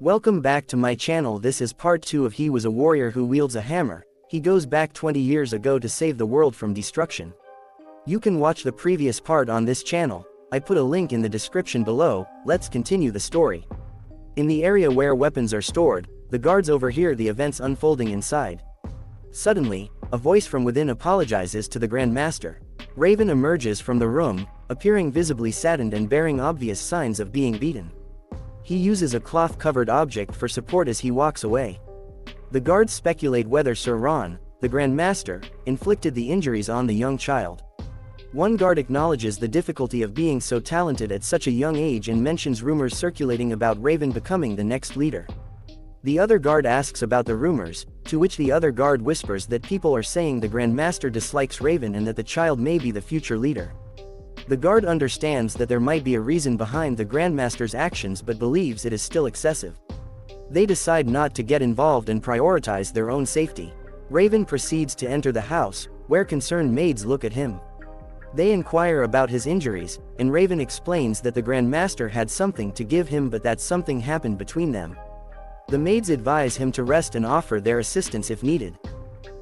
Welcome back to my channel. This is part 2 of He Was a Warrior Who Wields a Hammer. He goes back 20 years ago to save the world from destruction. You can watch the previous part on this channel. I put a link in the description below. Let's continue the story. In the area where weapons are stored, the guards overhear the events unfolding inside. Suddenly, a voice from within apologizes to the Grand Master. Raven emerges from the room, appearing visibly saddened and bearing obvious signs of being beaten. He uses a cloth-covered object for support as he walks away. The guards speculate whether Sir Ron, the Grand Master, inflicted the injuries on the young child. One guard acknowledges the difficulty of being so talented at such a young age and mentions rumors circulating about Raven becoming the next leader. The other guard asks about the rumors, to which the other guard whispers that people are saying the Grand Master dislikes Raven and that the child may be the future leader. The guard understands that there might be a reason behind the Grandmaster's actions but believes it is still excessive. They decide not to get involved and prioritize their own safety. Raven proceeds to enter the house, where concerned maids look at him. They inquire about his injuries, and Raven explains that the Grandmaster had something to give him but that something happened between them. The maids advise him to rest and offer their assistance if needed.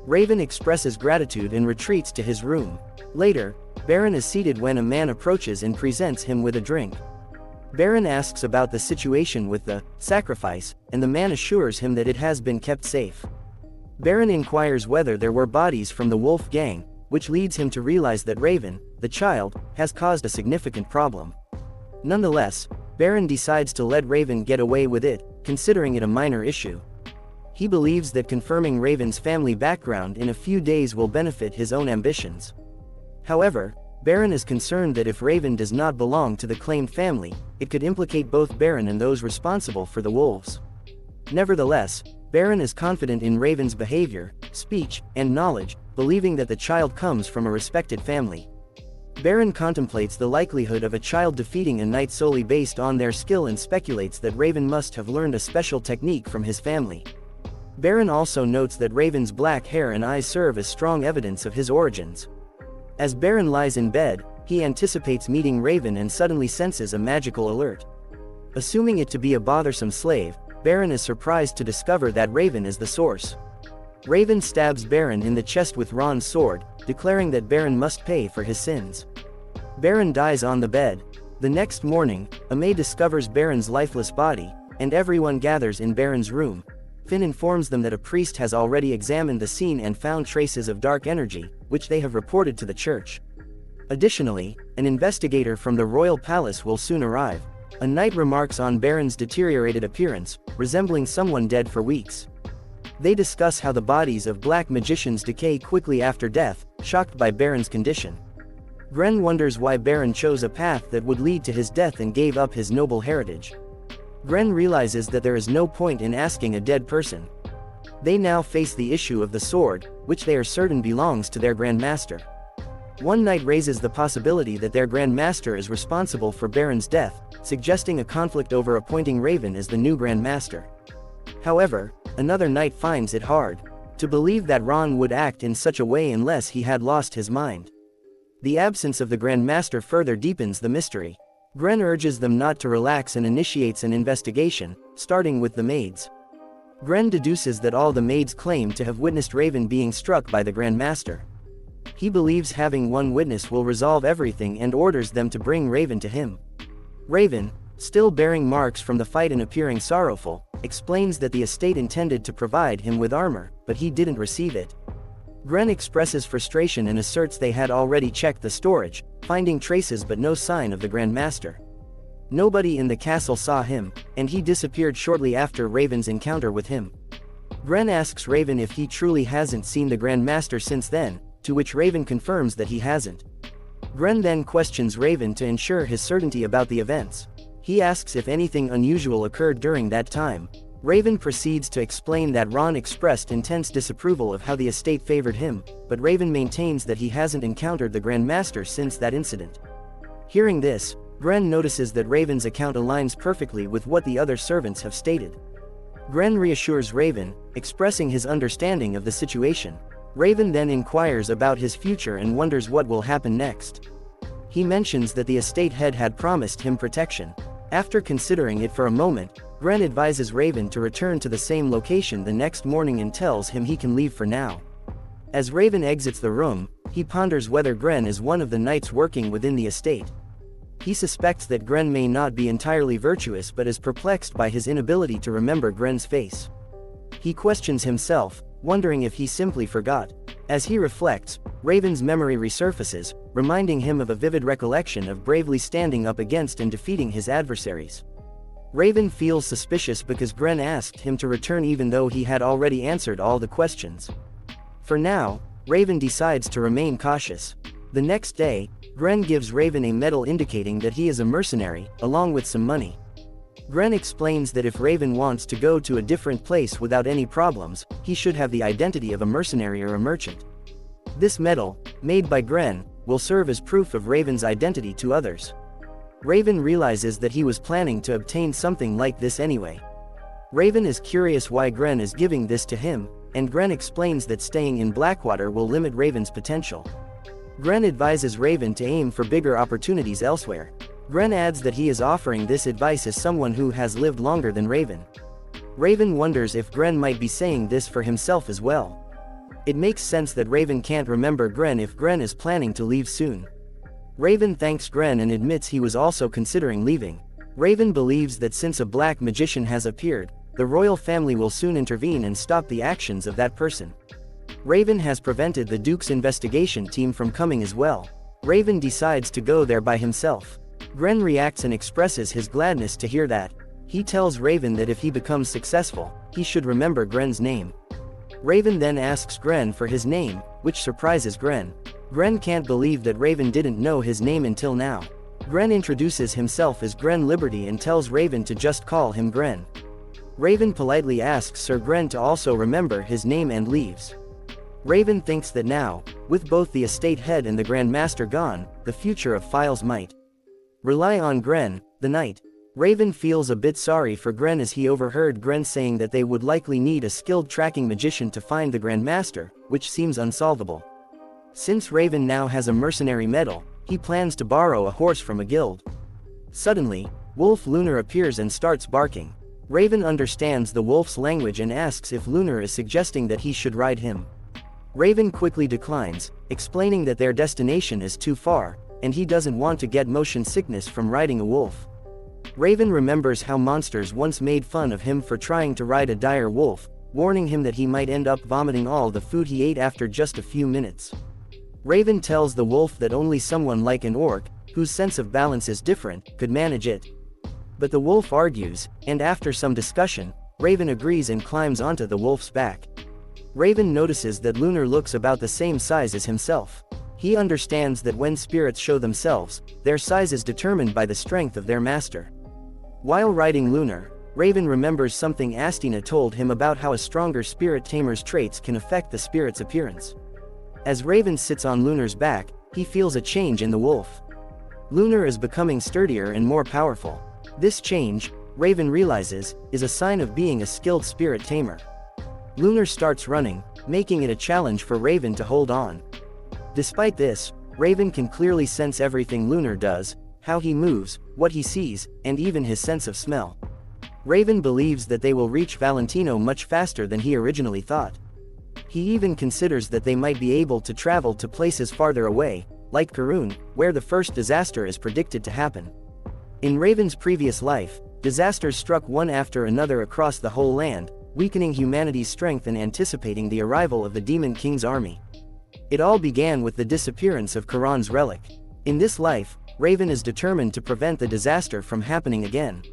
Raven expresses gratitude and retreats to his room. Later, Baron is seated when a man approaches and presents him with a drink. Baron asks about the situation with the sacrifice, and the man assures him that it has been kept safe. Baron inquires whether there were bodies from the Wolf Gang, which leads him to realize that Raven, the child, has caused a significant problem. Nonetheless, Baron decides to let Raven get away with it, considering it a minor issue. He believes that confirming Raven's family background in a few days will benefit his own ambitions. However, Baron is concerned that if Raven does not belong to the claimed family, it could implicate both Baron and those responsible for the wolves. Nevertheless, Baron is confident in Raven's behavior, speech, and knowledge, believing that the child comes from a respected family. Baron contemplates the likelihood of a child defeating a knight solely based on their skill and speculates that Raven must have learned a special technique from his family. Baron also notes that Raven's black hair and eyes serve as strong evidence of his origins. As Baron lies in bed, he anticipates meeting Raven and suddenly senses a magical alert. Assuming it to be a bothersome slave, Baron is surprised to discover that Raven is the source. Raven stabs Baron in the chest with Ron's sword, declaring that Baron must pay for his sins. Baron dies on the bed. The next morning, a maid discovers Baron's lifeless body, and everyone gathers in Baron's room. Finn informs them that a priest has already examined the scene and found traces of dark energy, which they have reported to the church. Additionally, an investigator from the royal palace will soon arrive. A knight remarks on Baron's deteriorated appearance, resembling someone dead for weeks. They discuss how the bodies of black magicians decay quickly after death, shocked by Baron's condition. Gren wonders why Baron chose a path that would lead to his death and gave up his noble heritage. Gren realizes that there is no point in asking a dead person. They now face the issue of the sword, which they are certain belongs to their Grand Master. One knight raises the possibility that their Grand Master is responsible for Baron's death, suggesting a conflict over appointing Raven as the new Grand Master. However, another knight finds it hard to believe that Ron would act in such a way unless he had lost his mind. The absence of the Grand Master further deepens the mystery. Gren urges them not to relax and initiates an investigation, starting with the maids. Gren deduces that all the maids claim to have witnessed Raven being struck by the Grand Master. He believes having one witness will resolve everything and orders them to bring Raven to him. Raven, still bearing marks from the fight and appearing sorrowful, explains that the estate intended to provide him with armor, but he didn't receive it. Gren expresses frustration and asserts they had already checked the storage, finding traces but no sign of the Grand Master. Nobody in the castle saw him, and he disappeared shortly after Raven's encounter with him. Gren asks Raven if he truly hasn't seen the Grand Master since then, to which Raven confirms that he hasn't. Gren then questions Raven to ensure his certainty about the events. He asks if anything unusual occurred during that time. Raven proceeds to explain that Ron expressed intense disapproval of how the estate favored him, but Raven maintains that he hasn't encountered the Grand Master since that incident. Hearing this, Gren notices that Raven's account aligns perfectly with what the other servants have stated. Gren reassures Raven, expressing his understanding of the situation. Raven then inquires about his future and wonders what will happen next. He mentions that the estate head had promised him protection. After considering it for a moment, Gren advises Raven to return to the same location the next morning and tells him he can leave for now. As Raven exits the room, he ponders whether Gren is one of the knights working within the estate. He suspects that Gren may not be entirely virtuous but is perplexed by his inability to remember Gren's face. He questions himself, wondering if he simply forgot. As he reflects, Raven's memory resurfaces, reminding him of a vivid recollection of bravely standing up against and defeating his adversaries. Raven feels suspicious because Gren asked him to return even though he had already answered all the questions. For now, Raven decides to remain cautious. The next day, Gren gives Raven a medal indicating that he is a mercenary, along with some money. Gren explains that if Raven wants to go to a different place without any problems, he should have the identity of a mercenary or a merchant. This medal, made by Gren, will serve as proof of Raven's identity to others. Raven realizes that he was planning to obtain something like this anyway. Raven is curious why Gren is giving this to him, and Gren explains that staying in Blackwater will limit Raven's potential. Gren advises Raven to aim for bigger opportunities elsewhere. Gren adds that he is offering this advice as someone who has lived longer than Raven. Raven wonders if Gren might be saying this for himself as well. It makes sense that Raven can't remember Gren if Gren is planning to leave soon. Raven thanks Gren and admits he was also considering leaving. Raven believes that since a black magician has appeared, the royal family will soon intervene and stop the actions of that person. Raven has prevented the Duke's investigation team from coming as well. Raven decides to go there by himself. Gren reacts and expresses his gladness to hear that. He tells Raven that if he becomes successful, he should remember Gren's name. Raven then asks Gren for his name, which surprises Gren. Gren can't believe that Raven didn't know his name until now. Gren introduces himself as Gren Liberty and tells Raven to just call him Gren. Raven politely asks Sir Gren to also remember his name and leaves. Raven thinks that now, with both the estate head and the Grand Master gone, the future of Files might rely on Gren, the knight. Raven feels a bit sorry for Gren as he overheard Gren saying that they would likely need a skilled tracking magician to find the Grand Master, which seems unsolvable. Since Raven now has a mercenary medal, he plans to borrow a horse from a guild. Suddenly, Wolf Lunar appears and starts barking. Raven understands the wolf's language and asks if Lunar is suggesting that he should ride him. Raven quickly declines, explaining that their destination is too far, and he doesn't want to get motion sickness from riding a wolf. Raven remembers how monsters once made fun of him for trying to ride a dire wolf, warning him that he might end up vomiting all the food he ate after just a few minutes. Raven tells the wolf that only someone like an orc, whose sense of balance is different, could manage it. But the wolf argues, and after some discussion, Raven agrees and climbs onto the wolf's back. Raven notices that Lunar looks about the same size as himself. He understands that when spirits show themselves, their size is determined by the strength of their master. While riding Lunar, Raven remembers something Astina told him about how a stronger spirit tamer's traits can affect the spirit's appearance. As Raven sits on Lunar's back, he feels a change in the wolf. Lunar is becoming sturdier and more powerful. This change, Raven realizes, is a sign of being a skilled spirit tamer. Lunar starts running, making it a challenge for Raven to hold on. Despite this, Raven can clearly sense everything Lunar does, how he moves, what he sees, and even his sense of smell. Raven believes that they will reach Valentino much faster than he originally thought. He even considers that they might be able to travel to places farther away, like Karun, where the first disaster is predicted to happen. In Raven's previous life, disasters struck one after another across the whole land, weakening humanity's strength and anticipating the arrival of the Demon King's army. It all began with the disappearance of Karan's relic. In this life, Raven is determined to prevent the disaster from happening again.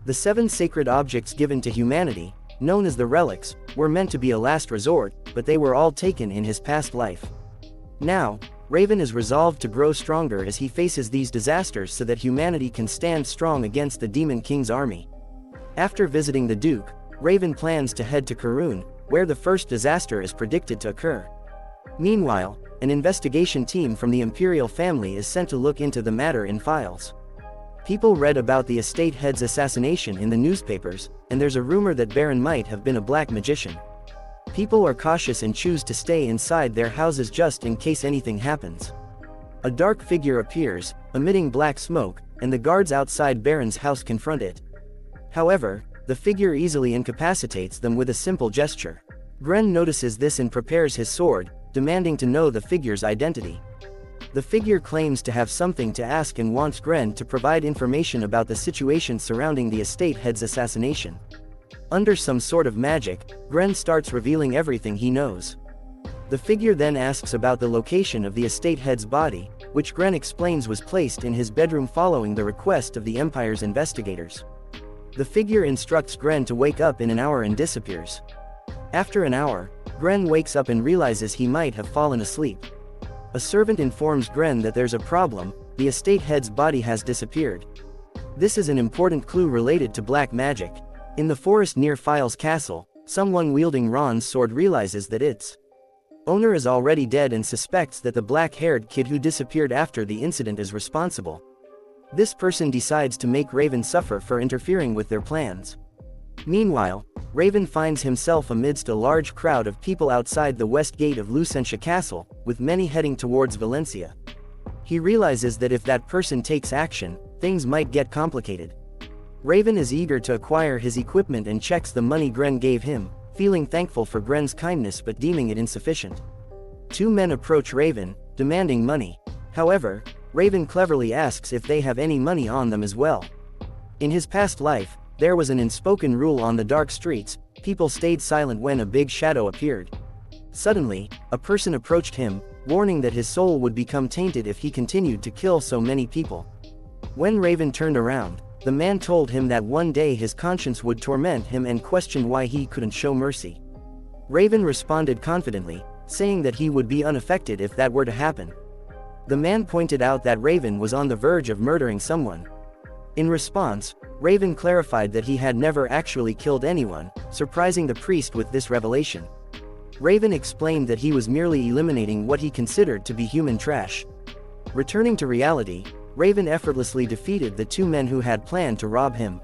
The 7 sacred objects given to humanity, known as the relics, were meant to be a last resort, but they were all taken in his past life. Now, Raven is resolved to grow stronger as he faces these disasters so that humanity can stand strong against the Demon King's army. After visiting the Duke, Raven plans to head to Karun, where the first disaster is predicted to occur. Meanwhile, an investigation team from the Imperial family is sent to look into the matter in files. People read about the estate head's assassination in the newspapers, and there's a rumor that Baron might have been a black magician. People are cautious and choose to stay inside their houses just in case anything happens. A dark figure appears, emitting black smoke, and the guards outside Baron's house confront it. However, The figure easily incapacitates them with a simple gesture. Gren notices this and prepares his sword, demanding to know the figure's identity. The figure claims to have something to ask and wants Gren to provide information about the situation surrounding the estate head's assassination. Under some sort of magic, Gren starts revealing everything he knows. The figure then asks about the location of the estate head's body, which Gren explains was placed in his bedroom following the request of the Empire's investigators. The figure instructs Gren to wake up in an hour and disappears. After an hour, Gren wakes up and realizes he might have fallen asleep. A servant informs Gren that there's a problem, the estate head's body has disappeared. This is an important clue related to black magic. In the forest near File's castle, someone wielding Ron's sword realizes that its owner is already dead and suspects that the black-haired kid who disappeared after the incident is responsible. This person decides to make Raven suffer for interfering with their plans. Meanwhile, Raven finds himself amidst a large crowd of people outside the west gate of Lucentia Castle, with many heading towards Valencia. He realizes that if that person takes action, things might get complicated. Raven is eager to acquire his equipment and checks the money Gren gave him, feeling thankful for Gren's kindness but deeming it insufficient. Two men approach Raven, demanding money. However, Raven cleverly asks if they have any money on them as well. In his past life, there was an unspoken rule on the dark streets: people stayed silent when a big shadow appeared. Suddenly, a person approached him, warning that his soul would become tainted if he continued to kill so many people. When Raven turned around, the man told him that one day his conscience would torment him and questioned why he couldn't show mercy. Raven responded confidently, saying that he would be unaffected if that were to happen. The man pointed out that Raven was on the verge of murdering someone. In response, Raven clarified that he had never actually killed anyone, surprising the priest with this revelation. Raven explained that he was merely eliminating what he considered to be human trash. Returning to reality, Raven effortlessly defeated the two men who had planned to rob him.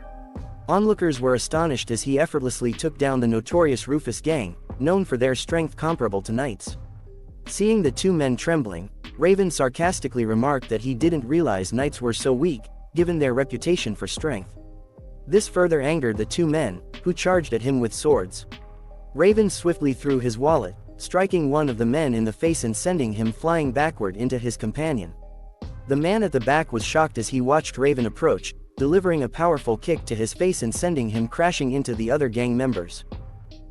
Onlookers were astonished as he effortlessly took down the notorious Rufus gang, known for their strength comparable to knights. Seeing the two men trembling, Raven sarcastically remarked that he didn't realize knights were so weak, given their reputation for strength. This further angered the two men, who charged at him with swords. Raven swiftly threw his wallet, striking one of the men in the face and sending him flying backward into his companion. The man at the back was shocked as he watched Raven approach, delivering a powerful kick to his face and sending him crashing into the other gang members.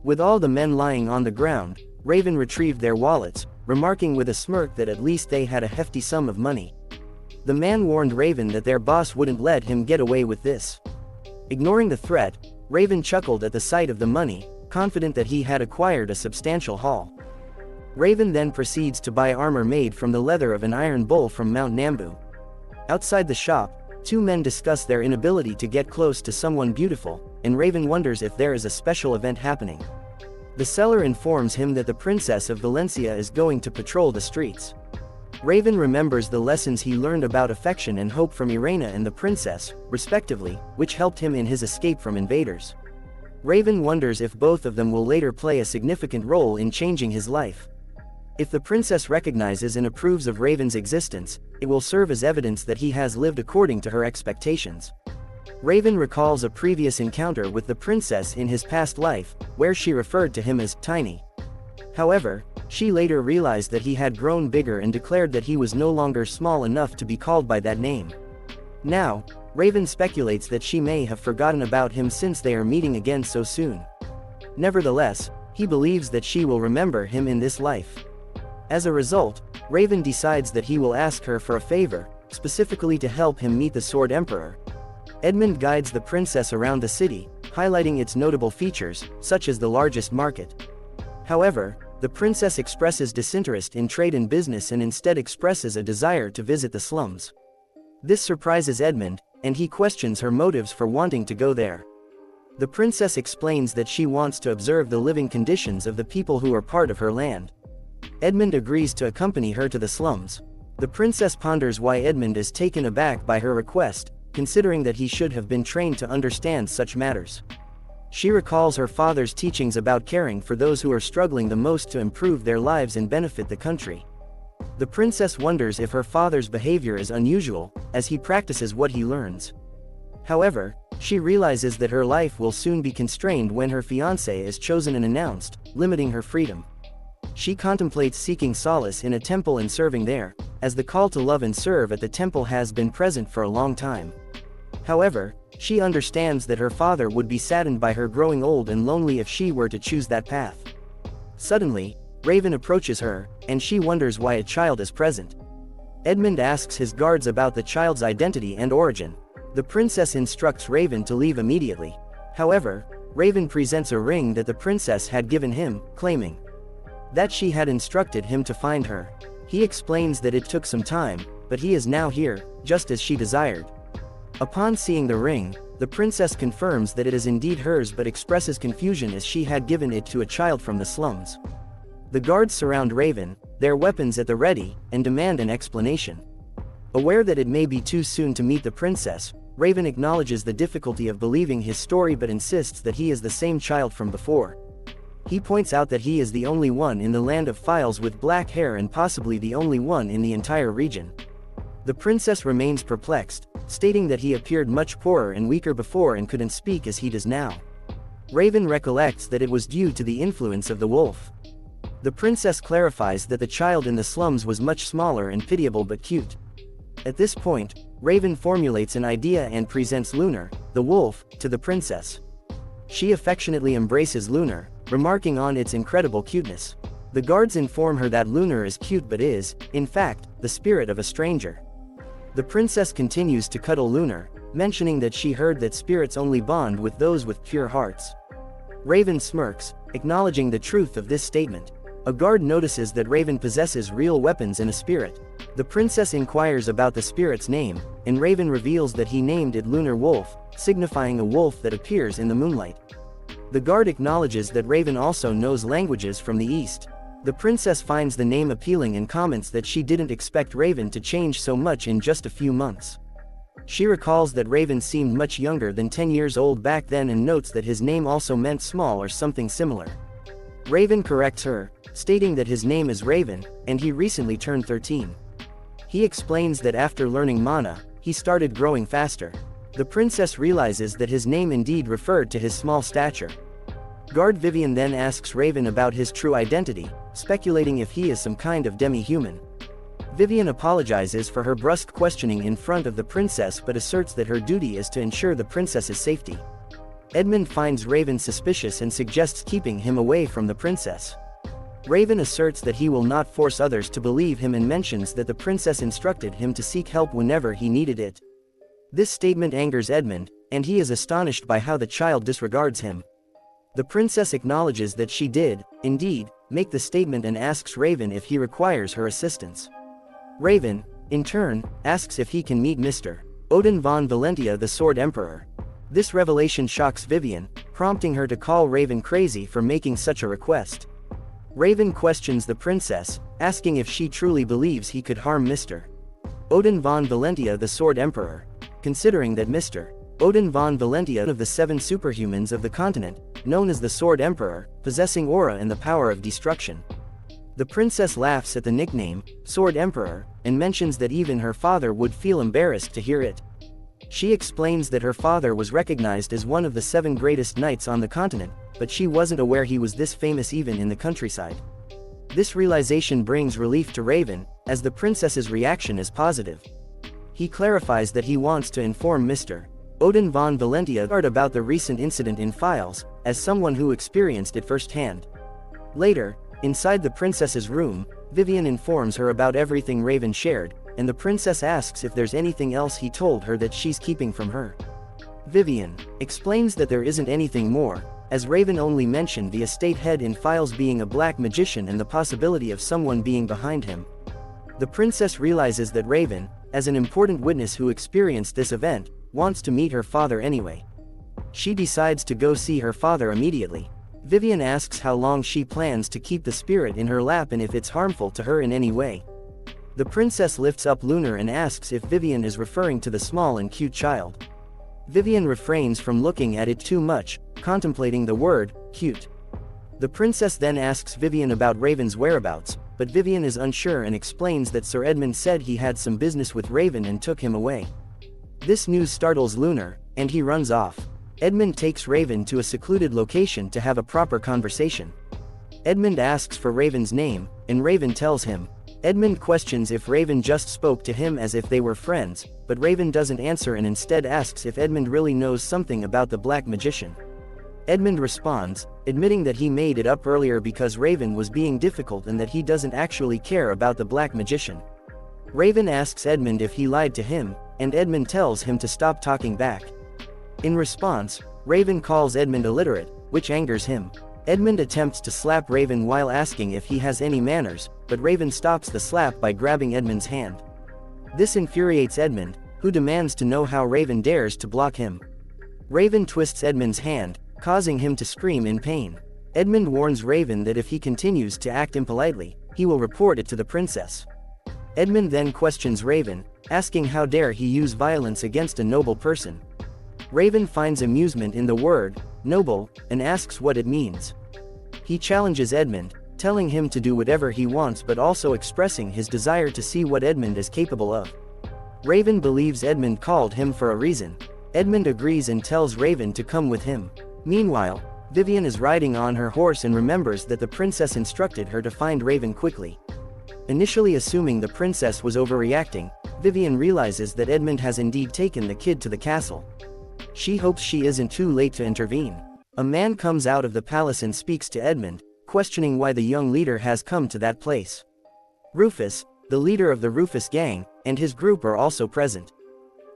With all the men lying on the ground, Raven retrieved their wallets, remarking with a smirk that at least they had a hefty sum of money. The man warned Raven that their boss wouldn't let him get away with this. Ignoring the threat, Raven chuckled at the sight of the money, confident that he had acquired a substantial haul. Raven then proceeds to buy armor made from the leather of an iron bull from Mount Nambu. Outside the shop, two men discuss their inability to get close to someone beautiful, and Raven wonders if there is a special event happening. The seller informs him that the Princess of Valencia is going to patrol the streets. Raven remembers the lessons he learned about affection and hope from Irena and the princess, respectively, which helped him in his escape from invaders. Raven wonders if both of them will later play a significant role in changing his life. If the princess recognizes and approves of Raven's existence, it will serve as evidence that he has lived according to her expectations. Raven recalls a previous encounter with the princess in his past life, where she referred to him as tiny. However, she later realized that he had grown bigger and declared that he was no longer small enough to be called by that name. Now, Raven speculates that she may have forgotten about him since they are meeting again so soon. Nevertheless, he believes that she will remember him in this life. As a result, Raven decides that he will ask her for a favor, specifically to help him meet the Sword Emperor. Edmund guides the princess around the city, highlighting its notable features, such as the largest market. However, the princess expresses disinterest in trade and business and instead expresses a desire to visit the slums. This surprises Edmund, and he questions her motives for wanting to go there. The princess explains that she wants to observe the living conditions of the people who are part of her land. Edmund agrees to accompany her to the slums. The princess ponders why Edmund is taken aback by her request, considering that he should have been trained to understand such matters. She recalls her father's teachings about caring for those who are struggling the most to improve their lives and benefit the country. The princess wonders if her father's behavior is unusual, as he practices what he learns. However, She realizes that her life will soon be constrained when her fiancé is chosen and announced, limiting her freedom. She contemplates seeking solace in a temple and serving there, as the call to love and serve at the temple has been present for a long time. However, she understands that her father would be saddened by her growing old and lonely if she were to choose that path. Suddenly, Raven approaches her, and she wonders why a child is present. Edmund asks his guards about the child's identity and origin. The princess instructs Raven to leave immediately. However, Raven presents a ring that the princess had given him, claiming that she had instructed him to find her. He explains that it took some time, but he is now here, just as she desired. Upon seeing the ring, the princess confirms that it is indeed hers but expresses confusion as she had given it to a child from the slums. The guards surround Raven, their weapons at the ready, and demand an explanation. Aware that it may be too soon to meet the princess, Raven acknowledges the difficulty of believing his story but insists that he is the same child from before. He points out that he is the only one in the land of Files with black hair and possibly the only one in the entire region. The princess remains perplexed, stating that he appeared much poorer and weaker before and couldn't speak as he does now. Raven recollects that it was due to the influence of the wolf. The princess clarifies that the child in the slums was much smaller and pitiable but cute. At this point, Raven formulates an idea and presents Lunar, the wolf, to the princess. She affectionately embraces Lunar, remarking on its incredible cuteness. The guards inform her that Lunar is cute but is, in fact, the spirit of a stranger. The princess continues to cuddle Lunar, mentioning that she heard that spirits only bond with those with pure hearts. Raven smirks, acknowledging the truth of this statement. A guard notices that Raven possesses real weapons and a spirit. The princess inquires about the spirit's name, and Raven reveals that he named it Lunar Wolf, signifying a wolf that appears in the moonlight. The guard acknowledges that Raven also knows languages from the east. The princess finds the name appealing and comments that she didn't expect Raven to change so much in just a few months. She recalls that Raven seemed much younger than 10 years old back then and notes that his name also meant small or something similar. Raven corrects her, stating that his name is Raven, and he recently turned 13. He explains that after learning mana, he started growing faster. The princess realizes that his name indeed referred to his small stature. Guard Vivian then asks Raven about his true identity, speculating if he is some kind of demi-human. Vivian apologizes for her brusque questioning in front of the princess but asserts that her duty is to ensure the princess's safety. Edmund finds Raven suspicious and suggests keeping him away from the princess. Raven asserts that he will not force others to believe him and mentions that the princess instructed him to seek help whenever he needed it. This statement angers Edmund, and he is astonished by how the child disregards him. The princess acknowledges that she did, indeed, make the statement and asks Raven if he requires her assistance. Raven, in turn, asks if he can meet Mr. Odin von Valentia, the Sword Emperor. This revelation shocks Vivian, prompting her to call Raven crazy for making such a request. Raven questions the princess, asking if she truly believes he could harm Mr. Odin von Valentia, the Sword Emperor. Considering that Mr. Odin von Valentia, one of the 7 superhumans of the continent, known as the Sword Emperor, possessing aura and the power of destruction. The princess laughs at the nickname, Sword Emperor, and mentions that even her father would feel embarrassed to hear it. She explains that her father was recognized as one of the 7 greatest knights on the continent, but she wasn't aware he was this famous even in the countryside. This realization brings relief to Raven, as the princess's reaction is positive. He clarifies that he wants to inform Mr. Odin von Valentia about the recent incident in Files, as someone who experienced it firsthand. Later, inside the princess's room, Vivian informs her about everything Raven shared, and the princess asks if there's anything else he told her that she's keeping from her. Vivian explains that there isn't anything more, as Raven only mentioned the estate head in Files being a black magician and the possibility of someone being behind him. The princess realizes that Raven, as an important witness who experienced this event, wants to meet her father anyway. She decides to go see her father immediately. Vivian asks how long she plans to keep the spirit in her lap and if it's harmful to her in any way. The princess lifts up Lunar and asks if Vivian is referring to the small and cute child. Vivian refrains from looking at it too much, contemplating the word, cute. The princess then asks Vivian about Raven's whereabouts, but Vivian is unsure and explains that Sir Edmund said he had some business with Raven and took him away. This news startles Lunar, and he runs off. Edmund takes Raven to a secluded location to have a proper conversation. Edmund asks for Raven's name, and Raven tells him. Edmund questions if Raven just spoke to him as if they were friends, but Raven doesn't answer and instead asks if Edmund really knows something about the Black Magician. Edmund responds, admitting that he made it up earlier because Raven was being difficult and that he doesn't actually care about the Black Magician. Raven asks Edmund if he lied to him, and Edmund tells him to stop talking back. In response, Raven calls Edmund illiterate, which angers him. Edmund attempts to slap Raven while asking if he has any manners, but Raven stops the slap by grabbing Edmund's hand. This infuriates Edmund, who demands to know how Raven dares to block him. Raven twists Edmund's hand, causing him to scream in pain. Edmund warns Raven that if he continues to act impolitely, he will report it to the princess. Edmund then questions Raven, asking how dare he use violence against a noble person. Raven finds amusement in the word, noble, and asks what it means. He challenges Edmund, telling him to do whatever he wants but also expressing his desire to see what Edmund is capable of. Raven believes Edmund called him for a reason. Edmund agrees and tells Raven to come with him. Meanwhile, Vivian is riding on her horse and remembers that the princess instructed her to find Raven quickly. Initially assuming the princess was overreacting, Vivian realizes that Edmund has indeed taken the kid to the castle. She hopes she isn't too late to intervene. A man comes out of the palace and speaks to Edmund, questioning why the young leader has come to that place. Rufus, the leader of the Rufus gang, and his group are also present.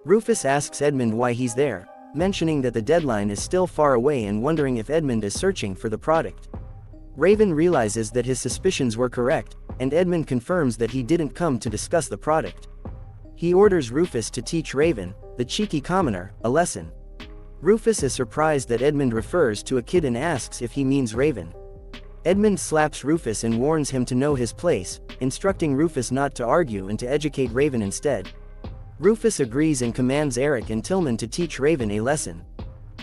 Rufus asks Edmund why he's there, mentioning that the deadline is still far away and wondering if Edmund is searching for the product. Raven realizes that his suspicions were correct, and Edmund confirms that he didn't come to discuss the product. He orders Rufus to teach Raven, the cheeky commoner, a lesson. Rufus is surprised that Edmund refers to a kid and asks if he means Raven. Edmund slaps Rufus and warns him to know his place, instructing Rufus not to argue and to educate Raven instead. Rufus agrees and commands Eric and Tillman to teach Raven a lesson.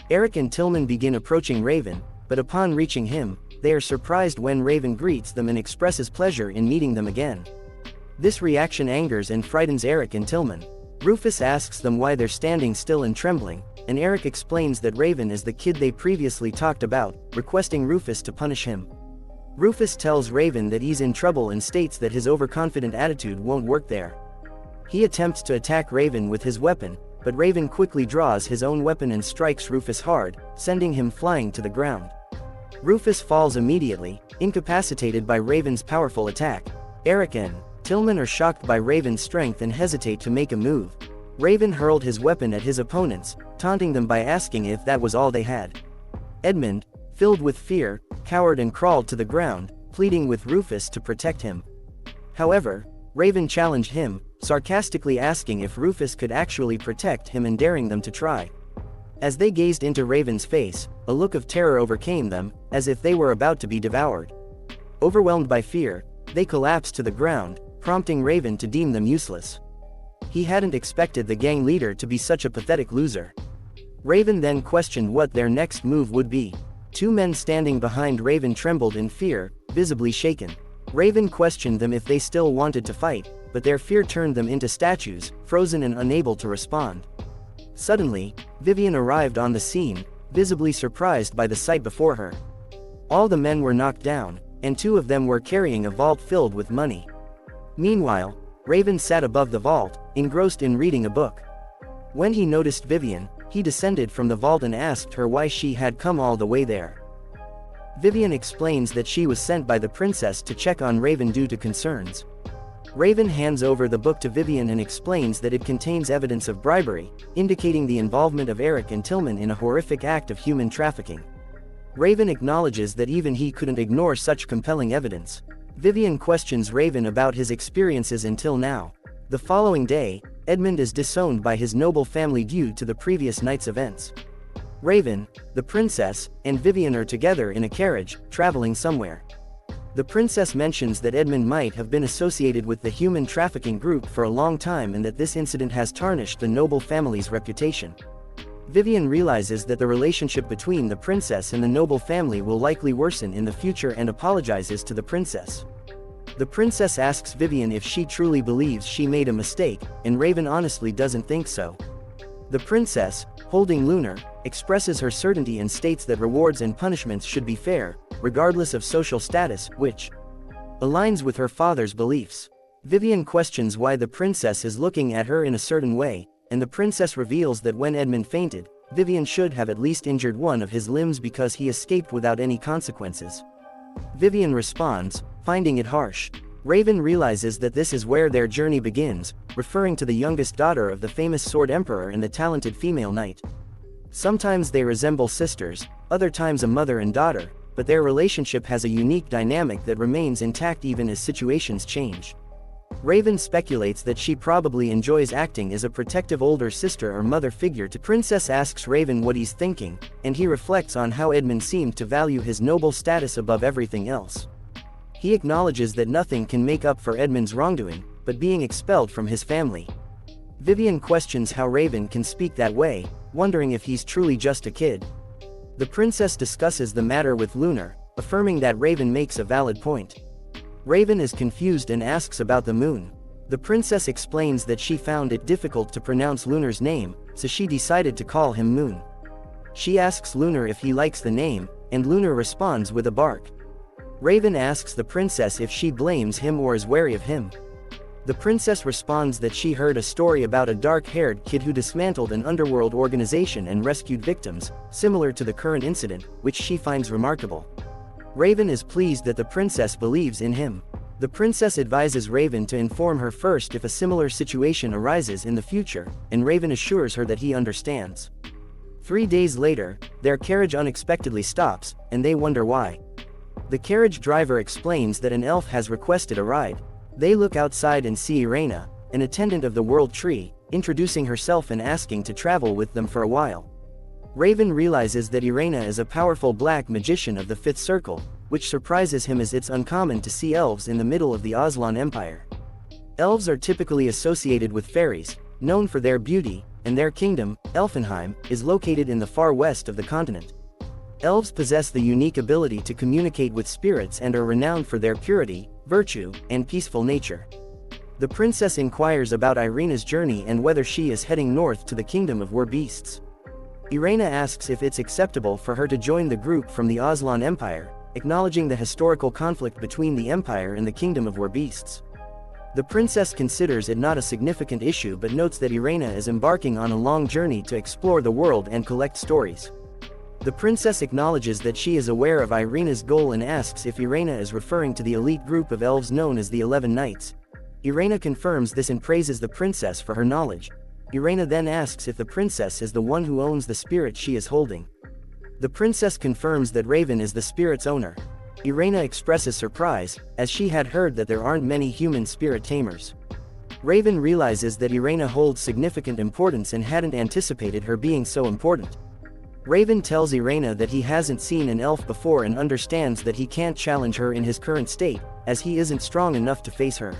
Eric and Tillman begin approaching Raven, but upon reaching him, they are surprised when Raven greets them and expresses pleasure in meeting them again. This reaction angers and frightens Eric and Tillman. Rufus asks them why they're standing still and trembling, and Eric explains that Raven is the kid they previously talked about, requesting Rufus to punish him. Rufus tells Raven that he's in trouble and states that his overconfident attitude won't work there. He attempts to attack Raven with his weapon, but Raven quickly draws his own weapon and strikes Rufus hard, sending him flying to the ground. Rufus falls immediately, incapacitated by Raven's powerful attack. Eric and Tillman are shocked by Raven's strength and hesitate to make a move. Raven hurled his weapon at his opponents, taunting them by asking if that was all they had. Edmund, filled with fear, cowered and crawled to the ground, pleading with Rufus to protect him. However, Raven challenged him, sarcastically asking if Rufus could actually protect him and daring them to try. As they gazed into Raven's face, a look of terror overcame them, as if they were about to be devoured. Overwhelmed by fear, they collapsed to the ground, prompting Raven to deem them useless. He hadn't expected the gang leader to be such a pathetic loser. Raven then questioned what their next move would be. Two men standing behind Raven trembled in fear, visibly shaken. Raven questioned them if they still wanted to fight, but their fear turned them into statues, frozen and unable to respond. Suddenly, Vivian arrived on the scene, visibly surprised by the sight before her. All the men were knocked down, and two of them were carrying a vault filled with money. Meanwhile, Raven sat above the vault, engrossed in reading a book. When he noticed Vivian, he descended from the vault and asked her why she had come all the way there. Vivian explains that she was sent by the princess to check on Raven due to concerns. Raven hands over the book to Vivian and explains that it contains evidence of bribery, indicating the involvement of Eric and Tillman in a horrific act of human trafficking. Raven acknowledges that even he couldn't ignore such compelling evidence. Vivian questions Raven about his experiences until now. The following day, Edmund is disowned by his noble family due to the previous night's events. Raven, the princess, and Vivian are together in a carriage, traveling somewhere. The princess mentions that Edmund might have been associated with the human trafficking group for a long time and that this incident has tarnished the noble family's reputation. Vivian realizes that the relationship between the princess and the noble family will likely worsen in the future and apologizes to the princess. The princess asks Vivian if she truly believes she made a mistake, and Raven honestly doesn't think so. The princess, holding Lunar, expresses her certainty and states that rewards and punishments should be fair, regardless of social status, which aligns with her father's beliefs. Vivian questions why the princess is looking at her in a certain way, and the princess reveals that when Edmund fainted, Vivian should have at least injured one of his limbs because he escaped without any consequences. Vivian responds, finding it harsh. Raven realizes that this is where their journey begins, referring to the youngest daughter of the famous Sword Emperor and the talented female knight. Sometimes they resemble sisters, other times a mother and daughter, but their relationship has a unique dynamic that remains intact even as situations change. Raven speculates that she probably enjoys acting as a protective older sister or mother figure to Princess asks Raven what he's thinking, and he reflects on how Edmund seemed to value his noble status above everything else. He acknowledges that nothing can make up for Edmund's wrongdoing, but being expelled from his family. Vivian questions how Raven can speak that way, wondering if he's truly just a kid. The princess discusses the matter with Lunar, affirming that Raven makes a valid point. Raven is confused and asks about the moon. The princess explains that she found it difficult to pronounce Lunar's name, so she decided to call him Moon. She asks Lunar if he likes the name, and Lunar responds with a bark. Raven asks the princess if she blames him or is wary of him. The princess responds that she heard a story about a dark-haired kid who dismantled an underworld organization and rescued victims, similar to the current incident, which she finds remarkable. Raven is pleased that the princess believes in him. The princess advises Raven to inform her first if a similar situation arises in the future, and Raven assures her that he understands. 3 days later, their carriage unexpectedly stops, and they wonder why. The carriage driver explains that an elf has requested a ride. They look outside and see Irena, an attendant of the World Tree, introducing herself and asking to travel with them for a while. Raven realizes that Irena is a powerful black magician of the Fifth Circle, which surprises him as it's uncommon to see elves in the middle of the Aslan Empire. Elves are typically associated with fairies, known for their beauty, and their kingdom, Elfenheim, is located in the far west of the continent. Elves possess the unique ability to communicate with spirits and are renowned for their purity, virtue, and peaceful nature. The princess inquires about Irena's journey and whether she is heading north to the kingdom of Werbeasts. Irena asks if it's acceptable for her to join the group from the Aslan Empire, acknowledging the historical conflict between the Empire and the kingdom of Werbeasts. The princess considers it not a significant issue but notes that Irena is embarking on a long journey to explore the world and collect stories. The princess acknowledges that she is aware of Irena's goal and asks if Irena is referring to the elite group of elves known as the 11 Knights. Irena confirms this and praises the princess for her knowledge. Irena then asks if the princess is the one who owns the spirit she is holding. The princess confirms that Raven is the spirit's owner. Irena expresses surprise, as she had heard that there aren't many human spirit tamers. Raven realizes that Irena holds significant importance and hadn't anticipated her being so important. Raven tells Irena that he hasn't seen an elf before and understands that he can't challenge her in his current state, as he isn't strong enough to face her.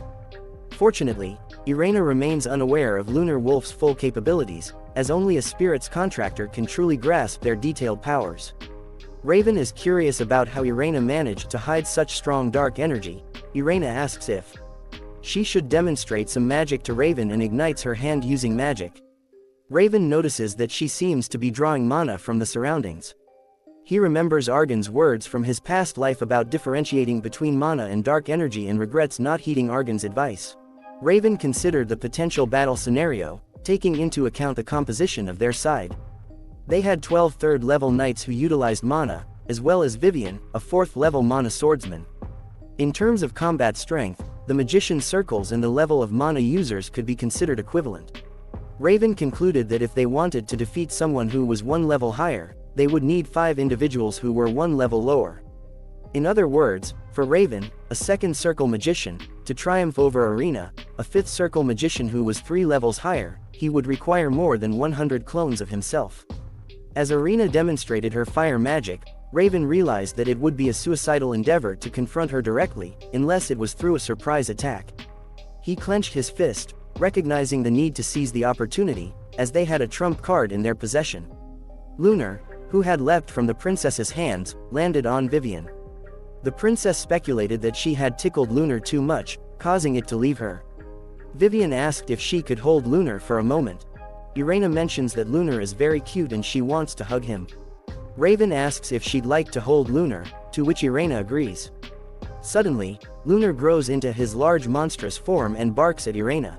Fortunately, Irena remains unaware of Lunar Wolf's full capabilities, as only a spirit's contractor can truly grasp their detailed powers. Raven is curious about how Irena managed to hide such strong dark energy. Irena asks if she should demonstrate some magic to Raven and ignites her hand using magic. Raven notices that she seems to be drawing mana from the surroundings. He remembers Argon's words from his past life about differentiating between mana and dark energy and regrets not heeding Argon's advice. Raven considered the potential battle scenario, taking into account the composition of their side. They had 12 third-level knights who utilized mana, as well as Vivian, a 4th-level mana swordsman. In terms of combat strength, the magician's circles and the level of mana users could be considered equivalent. Raven concluded that if they wanted to defeat someone who was 1 level higher, they would need 5 individuals who were 1 level lower. In other words, for Raven, a 2nd circle magician, to triumph over Irena, a 5th circle magician who was 3 levels higher, he would require more than 100 clones of himself. As Irena demonstrated her fire magic, Raven realized that it would be a suicidal endeavor to confront her directly, unless it was through a surprise attack. He clenched his fist, recognizing the need to seize the opportunity, as they had a trump card in their possession. Lunar, who had leapt from the princess's hands, landed on Vivian. The princess speculated that she had tickled Lunar too much, causing it to leave her. Vivian asked if she could hold Lunar for a moment. Irena mentions that Lunar is very cute and she wants to hug him. Raven asks if she'd like to hold Lunar, to which Irena agrees. Suddenly, Lunar grows into his large monstrous form and barks at Irena.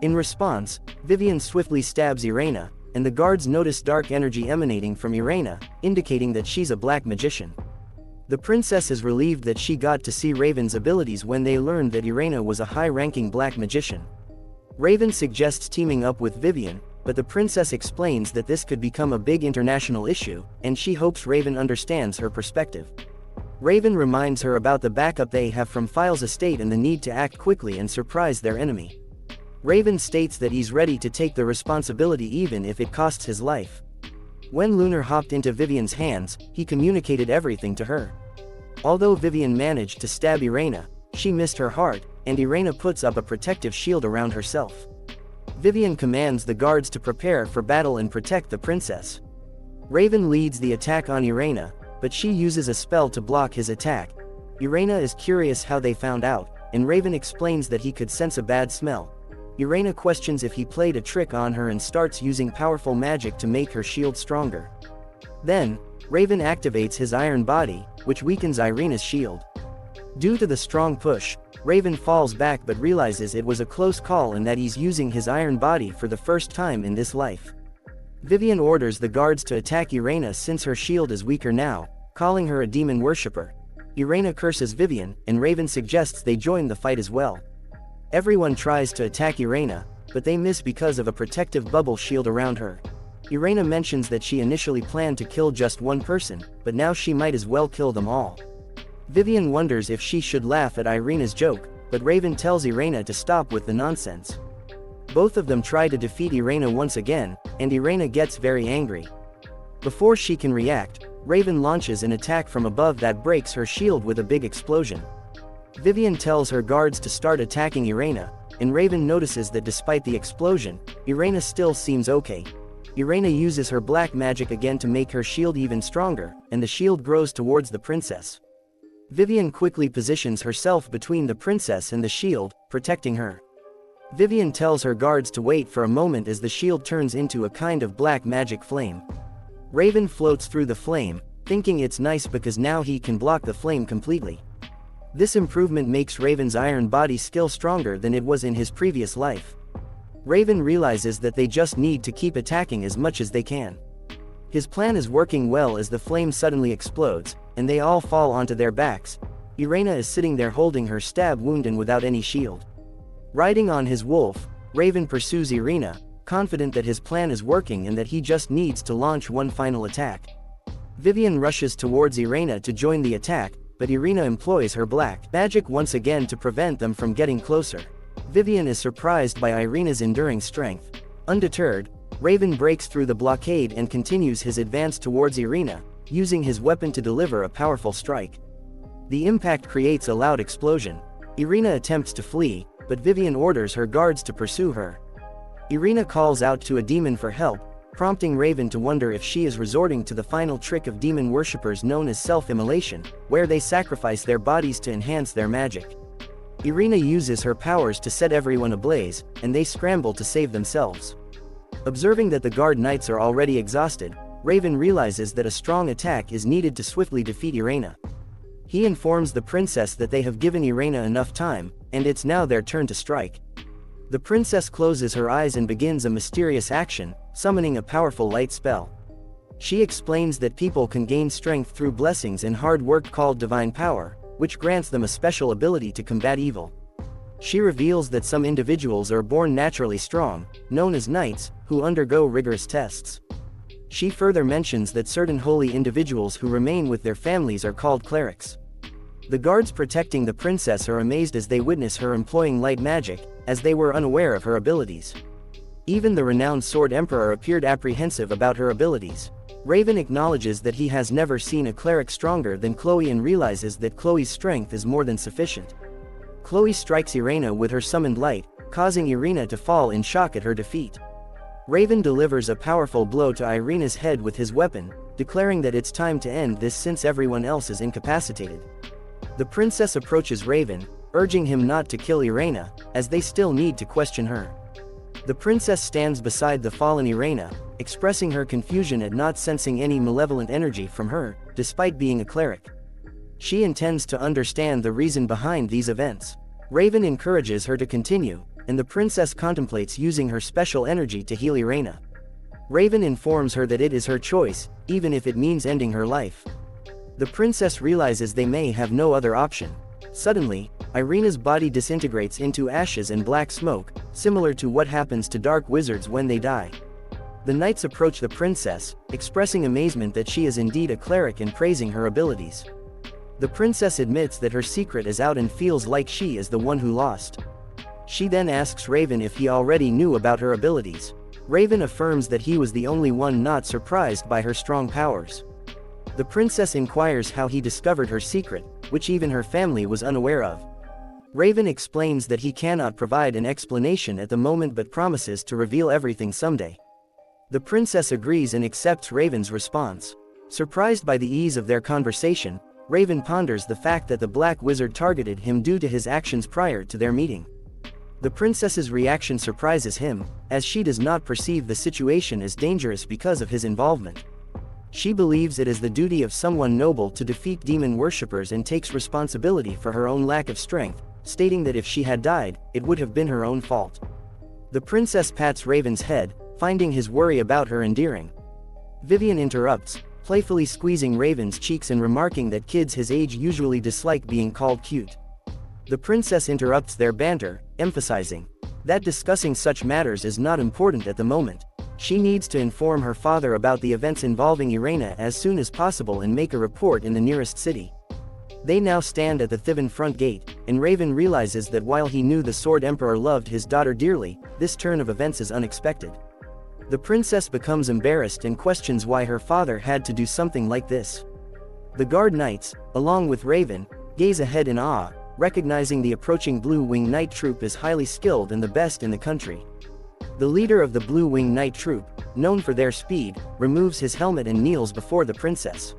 In response, Vivian swiftly stabs Irena, and the guards notice dark energy emanating from Irena, indicating that she's a black magician. The princess is relieved that she got to see Raven's abilities when they learned that Irena was a high-ranking black magician. Raven suggests teaming up with Vivian, but the princess explains that this could become a big international issue, and she hopes Raven understands her perspective. Raven reminds her about the backup they have from File's estate and the need to act quickly and surprise their enemy. Raven states that he's ready to take the responsibility even if it costs his life. When Lunar hopped into Vivian's hands, he communicated everything to her. Although Vivian managed to stab Irena, she missed her heart, and Irena puts up a protective shield around herself. Vivian commands the guards to prepare for battle and protect the princess. Raven leads the attack on Irena, but she uses a spell to block his attack. Irena is curious how they found out, and Raven explains that he could sense a bad smell. Irena questions if he played a trick on her and starts using powerful magic to make her shield stronger. Then, Raven activates his iron body, which weakens Irena's shield. Due to the strong push, Raven falls back but realizes it was a close call and that he's using his iron body for the first time in this life. Vivian orders the guards to attack Irena since her shield is weaker now, calling her a demon worshipper. Irena curses Vivian, and Raven suggests they join the fight as well. Everyone tries to attack Irena, but they miss because of a protective bubble shield around her. Irena mentions that she initially planned to kill just one person, but now she might as well kill them all. Vivian wonders if she should laugh at Irena's joke, but Raven tells Irena to stop with the nonsense. Both of them try to defeat Irena once again, and Irena gets very angry. Before she can react, Raven launches an attack from above that breaks her shield with a big explosion. Vivian tells her guards to start attacking Irena, and Raven notices that despite the explosion, Irena still seems okay. Irena uses her black magic again to make her shield even stronger, and the shield grows towards the princess. Vivian quickly positions herself between the princess and the shield, protecting her. Vivian tells her guards to wait for a moment as the shield turns into a kind of black magic flame. Raven floats through the flame, thinking it's nice because now he can block the flame completely. This improvement makes Raven's iron body still stronger than it was in his previous life. Raven realizes that they just need to keep attacking as much as they can. His plan is working well as the flame suddenly explodes, and they all fall onto their backs. Irena is sitting there holding her stab wound and without any shield. Riding on his wolf, Raven pursues Irena, confident that his plan is working and that he just needs to launch one final attack. Vivian rushes towards Irena to join the attack, but Irena employs her black magic once again to prevent them from getting closer. Vivian is surprised by Irena's enduring strength. Undeterred, Raven breaks through the blockade and continues his advance towards Irena, using his weapon to deliver a powerful strike. The impact creates a loud explosion. Irena attempts to flee, but Vivian orders her guards to pursue her. Irena calls out to a demon for help, prompting Raven to wonder if she is resorting to the final trick of demon worshippers known as self-immolation, where they sacrifice their bodies to enhance their magic. Irena uses her powers to set everyone ablaze, and they scramble to save themselves. Observing that the guard knights are already exhausted, Raven realizes that a strong attack is needed to swiftly defeat Irena. He informs the princess that they have given Irena enough time, and it's now their turn to strike. The princess closes her eyes and begins a mysterious action, summoning a powerful light spell. She explains that people can gain strength through blessings and hard work called divine power, which grants them a special ability to combat evil. She reveals that some individuals are born naturally strong, known as knights, who undergo rigorous tests. She further mentions that certain holy individuals who remain with their families are called clerics. The guards protecting the princess are amazed as they witness her employing light magic, as they were unaware of her abilities. Even the renowned Sword Emperor appeared apprehensive about her abilities. Raven acknowledges that he has never seen a cleric stronger than Chloe and realizes that Chloe's strength is more than sufficient. Chloe strikes Irena with her summoned light, causing Irena to fall in shock at her defeat. Raven delivers a powerful blow to Irena's head with his weapon, declaring that it's time to end this since everyone else is incapacitated. The princess approaches Raven, urging him not to kill Irena, as they still need to question her. The princess stands beside the fallen Irena, expressing her confusion at not sensing any malevolent energy from her, despite being a cleric. She intends to understand the reason behind these events. Raven encourages her to continue, and the princess contemplates using her special energy to heal Irena. Raven informs her that it is her choice, even if it means ending her life. The princess realizes they may have no other option. Suddenly, Irena's body disintegrates into ashes and black smoke, similar to what happens to dark wizards when they die. The knights approach the princess, expressing amazement that she is indeed a cleric and praising her abilities. The princess admits that her secret is out and feels like she is the one who lost. She then asks Raven if he already knew about her abilities. Raven affirms that he was the only one not surprised by her strong powers. The princess inquires how he discovered her secret, which even her family was unaware of. Raven explains that he cannot provide an explanation at the moment but promises to reveal everything someday. The princess agrees and accepts Raven's response. Surprised by the ease of their conversation, Raven ponders the fact that the Black Wizard targeted him due to his actions prior to their meeting. The princess's reaction surprises him, as she does not perceive the situation as dangerous because of his involvement. She believes it is the duty of someone noble to defeat demon worshippers and takes responsibility for her own lack of strength, stating that if she had died, it would have been her own fault. The princess pats Raven's head, finding his worry about her endearing. Vivian interrupts, playfully squeezing Raven's cheeks and remarking that kids his age usually dislike being called cute. The princess interrupts their banter, emphasizing that discussing such matters is not important at the moment. She needs to inform her father about the events involving Irena as soon as possible and make a report in the nearest city. They now stand at the Thiven front gate, and Raven realizes that while he knew the Sword Emperor loved his daughter dearly, this turn of events is unexpected. The princess becomes embarrassed and questions why her father had to do something like this. The guard knights, along with Raven, gaze ahead in awe, recognizing the approaching Blue Wing Knight troop is highly skilled and the best in the country. The leader of the Blue Wing Knight troop, known for their speed, removes his helmet and kneels before the princess.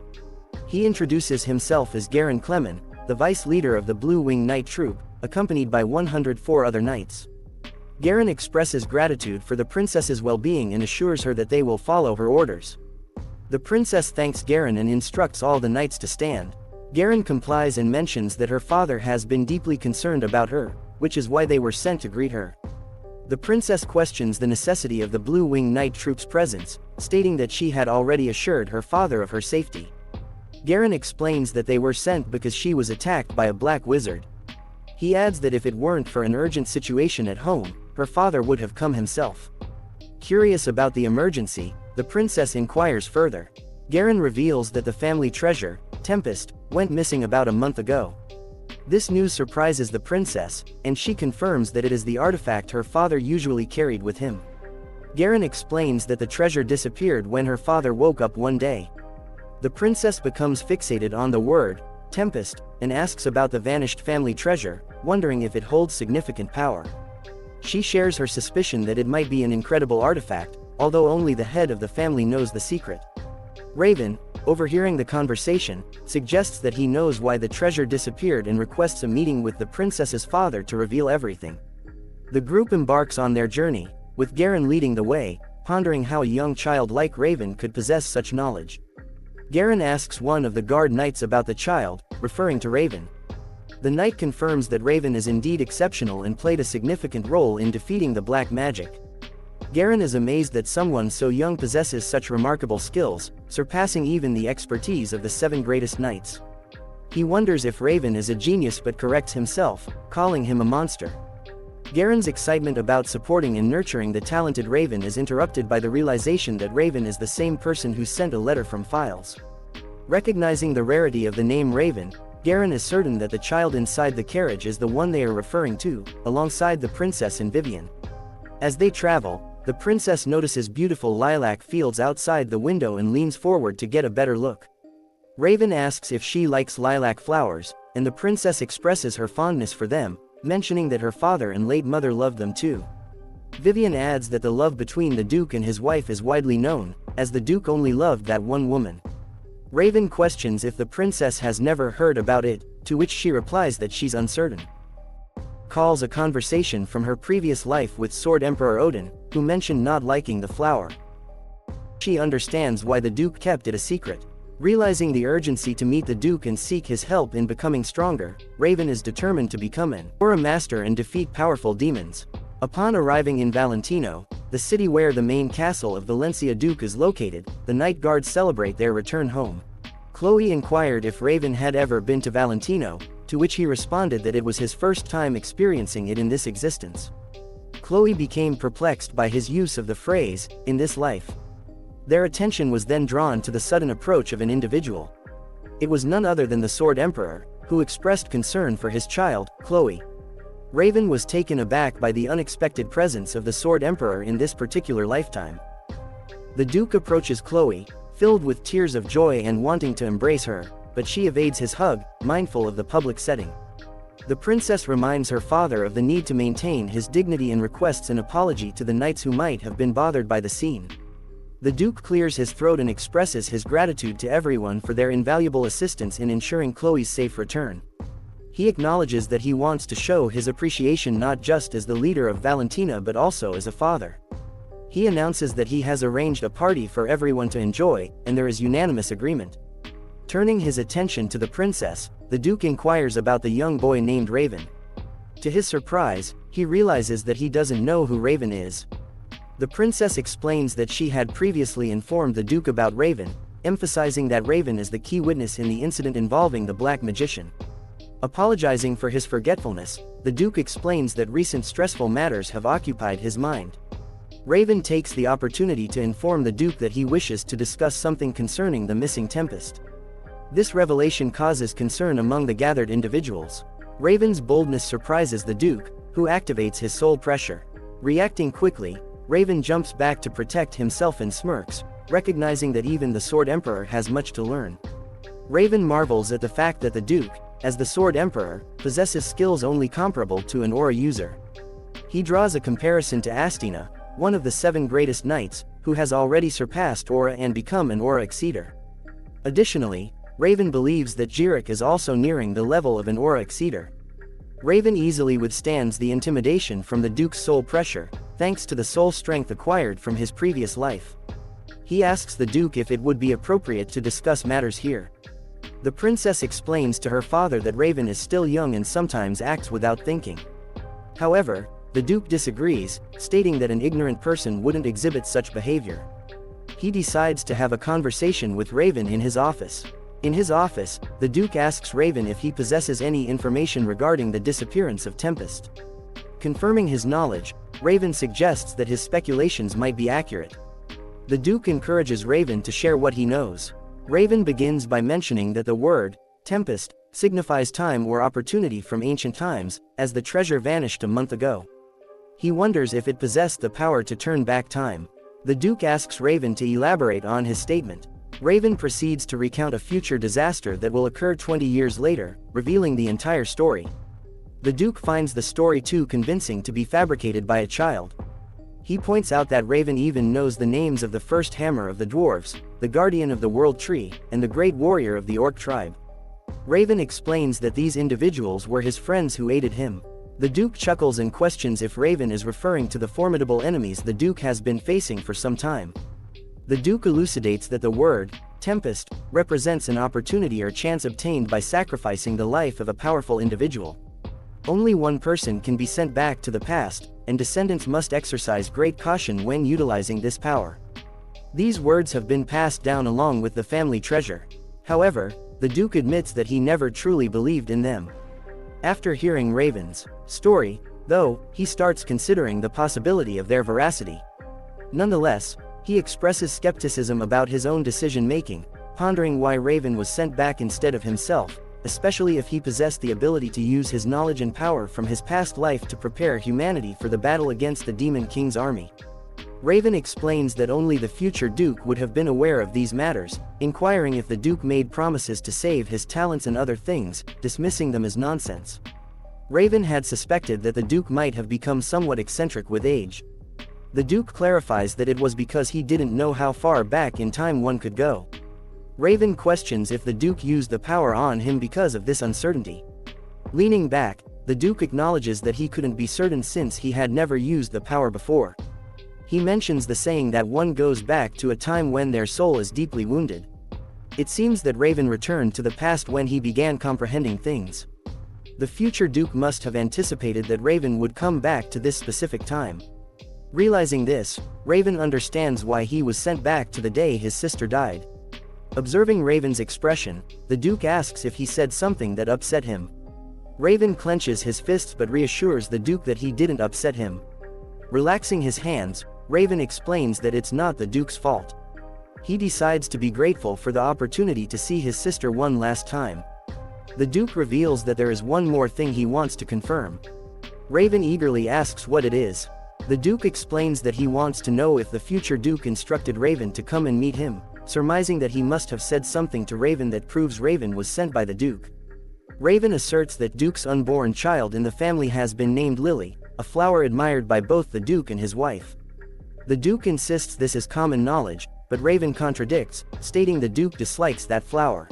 He introduces himself as Garen Clemen, the vice leader of the Blue Wing Knight troop, accompanied by 104 other knights. Garen expresses gratitude for the princess's well-being and assures her that they will follow her orders. The princess thanks Garen and instructs all the knights to stand. Garen complies and mentions that her father has been deeply concerned about her, which is why they were sent to greet her. The princess questions the necessity of the Blue Wing Knight troop's presence, stating that she had already assured her father of her safety. Garen explains that they were sent because she was attacked by a black wizard. He adds that if it weren't for an urgent situation at home, her father would have come himself. Curious about the emergency, the princess inquires further. Garen reveals that the family treasure, Tempest, went missing about a month ago. This news surprises the princess, and she confirms that it is the artifact her father usually carried with him. Garen explains that the treasure disappeared when her father woke up one day. The princess becomes fixated on the word, Tempest, and asks about the vanished family treasure, wondering if it holds significant power. She shares her suspicion that it might be an incredible artifact, although only the head of the family knows the secret. Raven, overhearing the conversation, suggests that he knows why the treasure disappeared and requests a meeting with the princess's father to reveal everything. The group embarks on their journey, with Garen leading the way, pondering how a young child like Raven could possess such knowledge. Garen asks one of the guard knights about the child, referring to Raven. The knight confirms that Raven is indeed exceptional and played a significant role in defeating the black magic. Garen is amazed that someone so young possesses such remarkable skills, surpassing even the expertise of the 7 greatest knights. He wonders if Raven is a genius but corrects himself, calling him a monster. Garen's excitement about supporting and nurturing the talented Raven is interrupted by the realization that Raven is the same person who sent a letter from Files. Recognizing the rarity of the name Raven, Garen is certain that the child inside the carriage is the one they are referring to, alongside the princess and Vivian. As they travel, the princess notices beautiful lilac fields outside the window and leans forward to get a better look. Raven asks if she likes lilac flowers, and the princess expresses her fondness for them, mentioning that her father and late mother loved them too. Vivian adds that the love between the Duke and his wife is widely known, as the Duke only loved that one woman. Raven questions if the princess has never heard about it, to which she replies that she's uncertain. Calls a conversation from her previous life with Sword Emperor Odin, who mentioned not liking the flower. She understands why the Duke kept it a secret. Realizing the urgency to meet the Duke and seek his help in becoming stronger, Raven is determined to become an Aura Master and defeat powerful demons. Upon arriving in Valentino, the city where the main castle of Valencia Duke is located, the Night Guards celebrate their return home. Chloe inquired if Raven had ever been to Valentino, to which he responded that it was his first time experiencing it in this existence. Chloe became perplexed by his use of the phrase, "in this life." Their attention was then drawn to the sudden approach of an individual. It was none other than the Sword Emperor, who expressed concern for his child, Chloe. Raven was taken aback by the unexpected presence of the Sword Emperor in this particular lifetime. The Duke approaches Chloe, filled with tears of joy and wanting to embrace her, but she evades his hug, mindful of the public setting. The princess reminds her father of the need to maintain his dignity and requests an apology to the knights who might have been bothered by the scene. The Duke clears his throat and expresses his gratitude to everyone for their invaluable assistance in ensuring Chloe's safe return. He acknowledges that he wants to show his appreciation not just as the leader of Valentina but also as a father. He announces that he has arranged a party for everyone to enjoy, and there is unanimous agreement. Turning his attention to the princess, the Duke inquires about the young boy named Raven. To his surprise, he realizes that he doesn't know who Raven is. The princess explains that she had previously informed the Duke about Raven, emphasizing that Raven is the key witness in the incident involving the Black Magician. Apologizing for his forgetfulness, the Duke explains that recent stressful matters have occupied his mind. Raven takes the opportunity to inform the Duke that he wishes to discuss something concerning the missing Tempest. This revelation causes concern among the gathered individuals. Raven's boldness surprises the Duke, who activates his soul pressure. Reacting quickly, Raven jumps back to protect himself and smirks, recognizing that even the Sword Emperor has much to learn. Raven marvels at the fact that the Duke, as the Sword Emperor, possesses skills only comparable to an aura user. He draws a comparison to Astina, one of the 7 greatest knights, who has already surpassed aura and become an aura exceeder. Additionally, Raven believes that Jirik is also nearing the level of an aura exceeder. Raven easily withstands the intimidation from the Duke's soul pressure, thanks to the soul strength acquired from his previous life. He asks the Duke if it would be appropriate to discuss matters here. The princess explains to her father that Raven is still young and sometimes acts without thinking. However, the Duke disagrees, stating that an ignorant person wouldn't exhibit such behavior. He decides to have a conversation with Raven in his office. In his office, the Duke asks Raven if he possesses any information regarding the disappearance of Tempest. Confirming his knowledge, Raven suggests that his speculations might be accurate. The Duke encourages Raven to share what he knows. Raven begins by mentioning that the word, Tempest, signifies time or opportunity from ancient times, as the treasure vanished a month ago. He wonders if it possessed the power to turn back time. The Duke asks Raven to elaborate on his statement. Raven proceeds to recount a future disaster that will occur 20 years later, revealing the entire story. The Duke finds the story too convincing to be fabricated by a child. He points out that Raven even knows the names of the first hammer of the dwarves, the guardian of the world tree, and the great warrior of the orc tribe. Raven explains that these individuals were his friends who aided him. The Duke chuckles and questions if Raven is referring to the formidable enemies the Duke has been facing for some time. The Duke elucidates that the word, Tempest, represents an opportunity or chance obtained by sacrificing the life of a powerful individual. Only one person can be sent back to the past, and descendants must exercise great caution when utilizing this power. These words have been passed down along with the family treasure. However, the Duke admits that he never truly believed in them. After hearing Raven's story, though, he starts considering the possibility of their veracity. Nonetheless, he expresses skepticism about his own decision-making, pondering why Raven was sent back instead of himself, especially if he possessed the ability to use his knowledge and power from his past life to prepare humanity for the battle against the Demon King's army. Raven explains that only the future Duke would have been aware of these matters, inquiring if the Duke made promises to save his talents and other things, dismissing them as nonsense. Raven had suspected that the Duke might have become somewhat eccentric with age. The Duke clarifies that it was because he didn't know how far back in time one could go. Raven questions if the Duke used the power on him because of this uncertainty. Leaning back, the Duke acknowledges that he couldn't be certain since he had never used the power before. He mentions the saying that one goes back to a time when their soul is deeply wounded. It seems that Raven returned to the past when he began comprehending things. The future Duke must have anticipated that Raven would come back to this specific time. Realizing this, Raven understands why he was sent back to the day his sister died. Observing Raven's expression, the Duke asks if he said something that upset him. Raven clenches his fists but reassures the Duke that he didn't upset him. Relaxing his hands, Raven explains that it's not the Duke's fault. He decides to be grateful for the opportunity to see his sister one last time. The Duke reveals that there is one more thing he wants to confirm. Raven eagerly asks what it is. The Duke explains that he wants to know if the future Duke instructed Raven to come and meet him, surmising that he must have said something to Raven that proves Raven was sent by the Duke. Raven asserts that Duke's unborn child in the family has been named Lily, a flower admired by both the Duke and his wife. The Duke insists this is common knowledge, but Raven contradicts, stating the Duke dislikes that flower.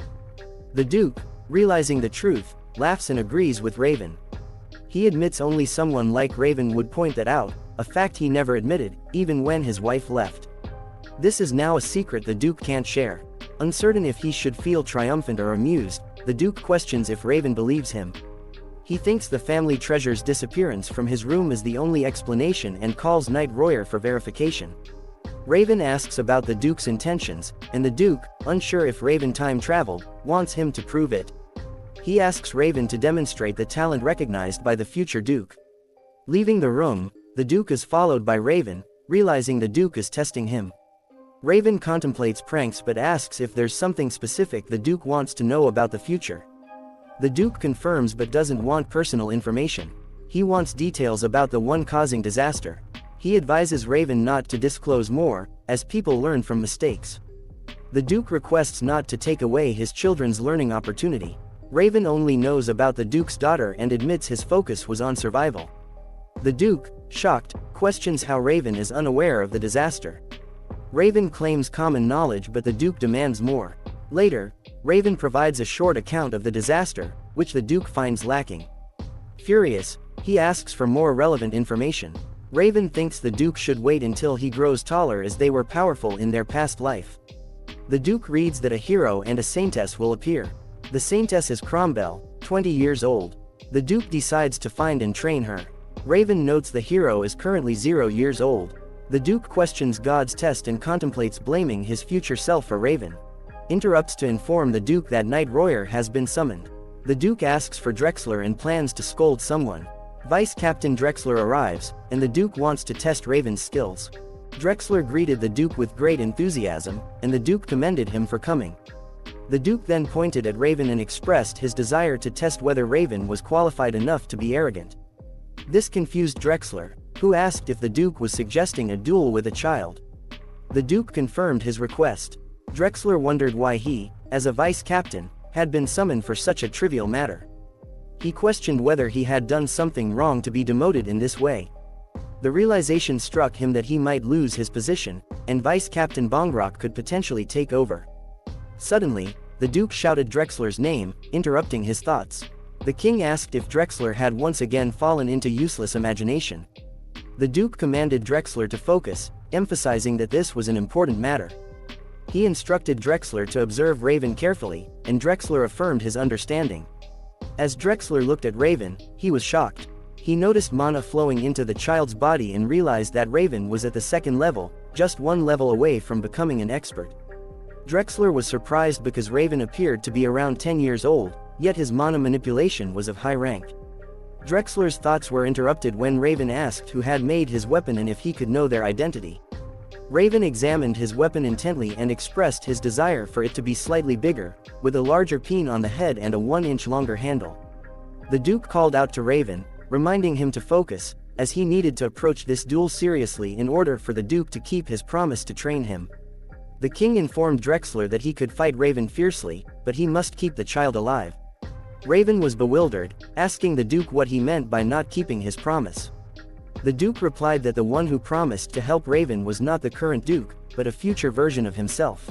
The Duke, realizing the truth, laughs and agrees with Raven. He admits only someone like Raven would point that out, a fact he never admitted, even when his wife left. This is now a secret the Duke can't share. Uncertain if he should feel triumphant or amused, the Duke questions if Raven believes him. He thinks the family treasure's disappearance from his room is the only explanation and calls Knight Royer for verification. Raven asks about the Duke's intentions, and the Duke, unsure if Raven time traveled, wants him to prove it. He asks Raven to demonstrate the talent recognized by the future Duke. Leaving the room, the Duke is followed by Raven, realizing the Duke is testing him. Raven contemplates pranks but asks if there's something specific the Duke wants to know about the future. The Duke confirms but doesn't want personal information. He wants details about the one causing disaster. He advises Raven not to disclose more, as people learn from mistakes. The Duke requests not to take away his children's learning opportunity. Raven only knows about the Duke's daughter and admits his focus was on survival. The Duke, shocked, questions how Raven is unaware of the disaster. Raven claims common knowledge but the Duke demands more. Later, Raven provides a short account of the disaster, which the Duke finds lacking. Furious, he asks for more relevant information. Raven thinks the Duke should wait until he grows taller as they were powerful in their past life. The Duke reads that a hero and a saintess will appear. The saintess is Cromwell, 20 years old. The Duke decides to find and train her. Raven notes the hero is currently 0 years old. The Duke questions God's test and contemplates blaming his future self for Raven. Interrupts to inform the Duke that Knight Royer has been summoned. The Duke asks for Drexler and plans to scold someone. Vice Captain Drexler arrives, and the Duke wants to test Raven's skills. Drexler greeted the Duke with great enthusiasm, and the Duke commended him for coming. The Duke then pointed at Raven and expressed his desire to test whether Raven was qualified enough to be arrogant. This confused Drexler, who asked if the Duke was suggesting a duel with a child. The Duke confirmed his request. Drexler wondered why he, as a vice captain, had been summoned for such a trivial matter. He questioned whether he had done something wrong to be demoted in this way. The realization struck him that he might lose his position, and Vice Captain Bongrock could potentially take over. Suddenly, the Duke shouted Drexler's name, interrupting his thoughts. The king asked if Drexler had once again fallen into useless imagination. The Duke commanded Drexler to focus, emphasizing that this was an important matter. He instructed Drexler to observe Raven carefully, and Drexler affirmed his understanding. As Drexler looked at Raven, he was shocked. He noticed mana flowing into the child's body and realized that Raven was at the second level, just one level away from becoming an expert. Drexler was surprised because Raven appeared to be around 10 years old, yet his mana manipulation was of high rank. Drexler's thoughts were interrupted when Raven asked who had made his weapon and if he could know their identity. Raven examined his weapon intently and expressed his desire for it to be slightly bigger, with a larger peen on the head and a 1-inch longer handle. The Duke called out to Raven, reminding him to focus, as he needed to approach this duel seriously in order for the Duke to keep his promise to train him. The king informed Drexler that he could fight Raven fiercely, but he must keep the child alive. Raven was bewildered, asking the Duke what he meant by not keeping his promise. The Duke replied that the one who promised to help Raven was not the current Duke, but a future version of himself.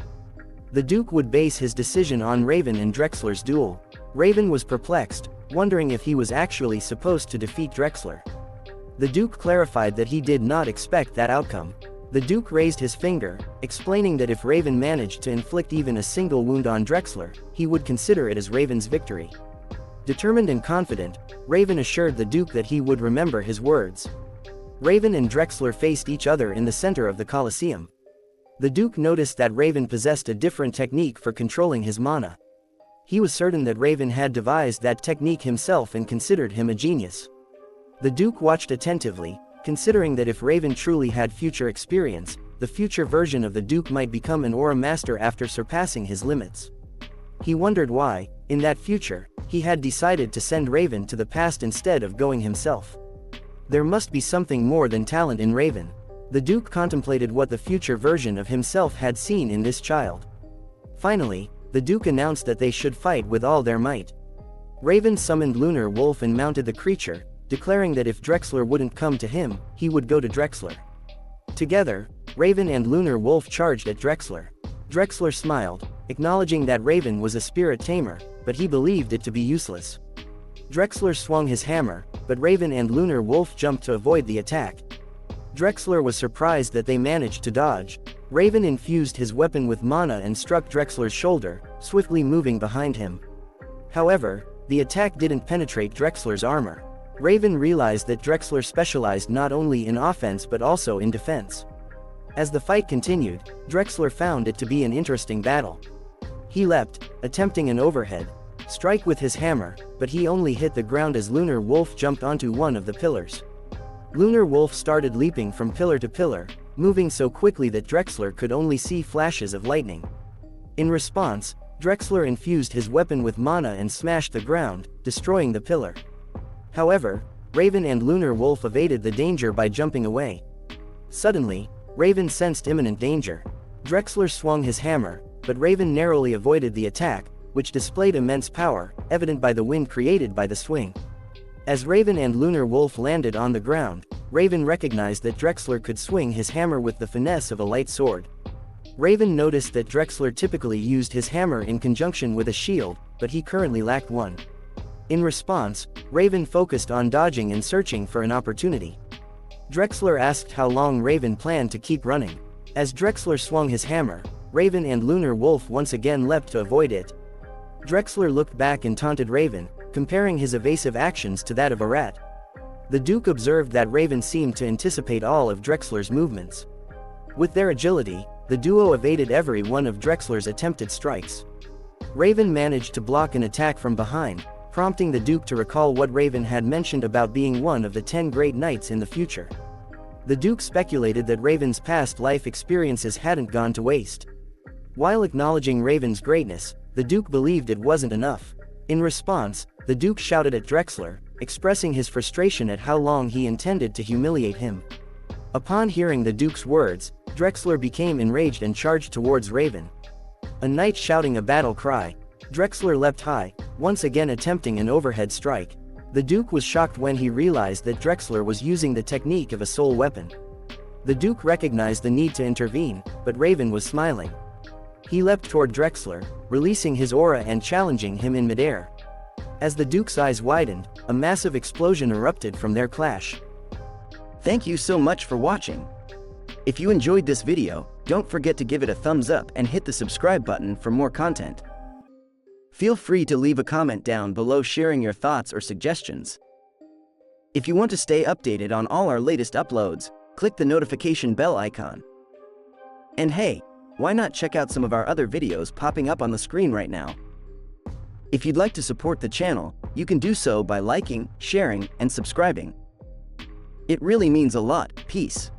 The Duke would base his decision on Raven and Drexler's duel. Raven was perplexed, wondering if he was actually supposed to defeat Drexler. The Duke clarified that he did not expect that outcome. The Duke raised his finger, explaining that if Raven managed to inflict even a single wound on Drexler, he would consider it as Raven's victory. Determined and confident, Raven assured the Duke that he would remember his words. Raven and Drexler faced each other in the center of the Colosseum. The Duke noticed that Raven possessed a different technique for controlling his mana. He was certain that Raven had devised that technique himself and considered him a genius. The Duke watched attentively, considering that if Raven truly had future experience, the future version of the Duke might become an aura master after surpassing his limits. He wondered why, in that future, he had decided to send Raven to the past instead of going himself. There must be something more than talent in Raven. The Duke contemplated what the future version of himself had seen in this child. Finally, the Duke announced that they should fight with all their might. Raven summoned Lunar Wolf and mounted the creature, declaring that if Drexler wouldn't come to him, he would go to Drexler. Together, Raven and Lunar Wolf charged at Drexler. Drexler smiled, acknowledging that Raven was a spirit tamer, but he believed it to be useless. Drexler swung his hammer, but Raven and Lunar Wolf jumped to avoid the attack. Drexler was surprised that they managed to dodge. Raven infused his weapon with mana and struck Drexler's shoulder, swiftly moving behind him. However, the attack didn't penetrate Drexler's armor. Raven realized that Drexler specialized not only in offense but also in defense. As the fight continued, Drexler found it to be an interesting battle. He leapt, attempting an overhead strike with his hammer, but he only hit the ground as Lunar Wolf jumped onto one of the pillars. Lunar Wolf started leaping from pillar to pillar, moving so quickly that Drexler could only see flashes of lightning. In response, Drexler infused his weapon with mana and smashed the ground, destroying the pillar. However, Raven and Lunar Wolf evaded the danger by jumping away. Suddenly, Raven sensed imminent danger. Drexler swung his hammer, but Raven narrowly avoided the attack, which displayed immense power, evident by the wind created by the swing. As Raven and Lunar Wolf landed on the ground, Raven recognized that Drexler could swing his hammer with the finesse of a light sword. Raven noticed that Drexler typically used his hammer in conjunction with a shield, but he currently lacked one. In response, Raven focused on dodging and searching for an opportunity. Drexler asked how long Raven planned to keep running. As Drexler swung his hammer, Raven and Lunar Wolf once again leapt to avoid it. Drexler looked back and taunted Raven, comparing his evasive actions to that of a rat. The Duke observed that Raven seemed to anticipate all of Drexler's movements. With their agility, the duo evaded every one of Drexler's attempted strikes. Raven managed to block an attack from behind, prompting the Duke to recall what Raven had mentioned about being one of the 10 great knights in the future. The Duke speculated that Raven's past life experiences hadn't gone to waste. While acknowledging Raven's greatness, the Duke believed it wasn't enough. In response, the Duke shouted at Drexler, expressing his frustration at how long he intended to humiliate him. Upon hearing the Duke's words, Drexler became enraged and charged towards Raven. A knight shouting a battle cry, Drexler leapt high, once again attempting an overhead strike. The Duke was shocked when he realized that Drexler was using the technique of a soul weapon. The Duke recognized the need to intervene, but Raven was smiling. He leapt toward Drexler, releasing his aura and challenging him in midair. As the Duke's eyes widened, a massive explosion erupted from their clash. Thank you so much for watching. If you enjoyed this video, don't forget to give it a thumbs up and hit the subscribe button for more content. Feel free to leave a comment down below sharing your thoughts or suggestions. If you want to stay updated on all our latest uploads, click the notification bell icon. And hey, why not check out some of our other videos popping up on the screen right now? If you'd like to support the channel, you can do so by liking, sharing, and subscribing. It really means a lot. Peace.